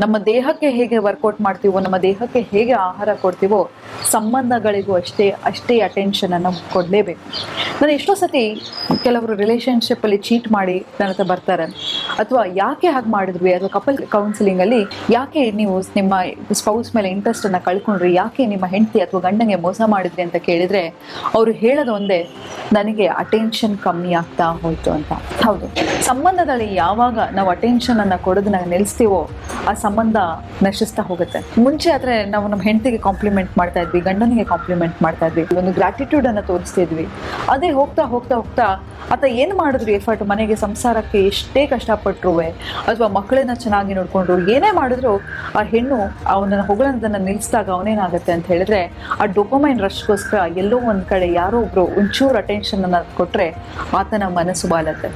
ನಮ್ಮ ದೇಹಕ್ಕೆ ಹೇಗೆ ವರ್ಕೌಟ್ ಮಾಡ್ತೀವೋ, ನಮ್ಮ ದೇಹಕ್ಕೆ ಹೇಗೆ ಆಹಾರ ಕೊಡ್ತೀವೋ, ಸಂಬಂಧಗಳಿಗೂ ಅಷ್ಟೇ ಅಟೆನ್ಷನ್ ಅನ್ನು ಕೊಡಲೇಬೇಕು. ನಾನು ಎಷ್ಟೋ ಸತಿ ಕೆಲವರು ರಿಲೇಷನ್ಶಿಪ್ಪಲ್ಲಿ ಚೀಟ್ ಮಾಡಿ ನನ್ನ ಹತ್ರ ಬರ್ತಾರೆ, ಅಥವಾ ಯಾಕೆ ಹಾಗೆ ಮಾಡಿದ್ವಿ, ಅಥವಾ ಕಪಲ್ ಕೌನ್ಸಿಲಿಂಗಲ್ಲಿ ಯಾಕೆ ನೀವು ನಿಮ್ಮ ಸ್ಪೌಸ್ ಮೇಲೆ ಇಂಟ್ರೆಸ್ಟನ್ನು ಕಳ್ಕೊಂಡ್ರಿ, ಯಾಕೆ ನಿಮ್ಮ ಹೆಂಡತಿ ಅಥವಾ ಗಂಡನಿಗೆ ಮೋಸ ಮಾಡಿದ್ರಿ ಅಂತ ಕೇಳಿದರೆ ಅವರು ಹೇಳೋದು ಒಂದೇ, ನನಗೆ ಅಟೆನ್ಷನ್ ಕಮ್ಮಿ ಆಗ್ತಾ ಹೋಯ್ತು ಅಂತ. ಹೌದು, ಸಂಬಂಧದಲ್ಲಿ ಯಾವಾಗ ನಾವು ಅಟೆನ್ಷನನ್ನು ಕೊಡೋದನ್ನ ನಿಲ್ಲಿಸ್ತೀವೋ ಆ ಸಂಬಂಧ ನಶಿಸ್ತಾ ಹೋಗುತ್ತೆ. ಮುಂಚೆ ಆದರೆ ನಾವು ನಮ್ಮ ಹೆಂಡತಿಗೆ ಕಾಂಪ್ಲಿಮೆಂಟ್ ಮಾಡ್ತಾ ಇದ್ವಿ, ಗಂಡನಿಗೆ ಕಾಂಪ್ಲಿಮೆಂಟ್ ಮಾಡ್ತಾ ಇದ್ವಿ, ಒಂದು ಗ್ರಾಟಿಟ್ಯೂಡನ್ನು ತೋರಿಸ್ತಿದ್ವಿ. ಅದೇ ಹೋಗ್ತಾ ಹೋಗ್ತಾ ಹೋಗ್ತಾ ಆತ ಏನು ಮಾಡಿದ್ರು ಎಫರ್ಟ್, ಮನೆಗೆ ಸಂಸಾರಕ್ಕೆ ಎಷ್ಟೇ ಕಷ್ಟಪಟ್ಟರು ಅಥವಾ ಮಕ್ಕಳನ್ನ ಚೆನ್ನಾಗಿ ನೋಡಿಕೊಂಡ್ರು, ಏನೇ ಮಾಡಿದ್ರು ಆ ಹೆಣ್ಣು ಅವನನ್ನು ಹೊಗಳೋದನ್ನು ನಿಲ್ಲಿಸಿದಾಗ ಅವನೇನಾಗುತ್ತೆ ಅಂತ ಹೇಳಿದ್ರೆ, ಆ ಡೋಪಮೈನ್ ರಶ್ಗೋಸ್ಕರ ಎಲ್ಲೋ ಒಂದು ಕಡೆ ಯಾರೋ ಒಬ್ರು ಒಂಚೂರು ಅಟೆನ್ಷನನ್ನು ಕೊಟ್ಟರೆ ಆತನ ಮನಸ್ಸು ಬಾಲತ್ತೆ.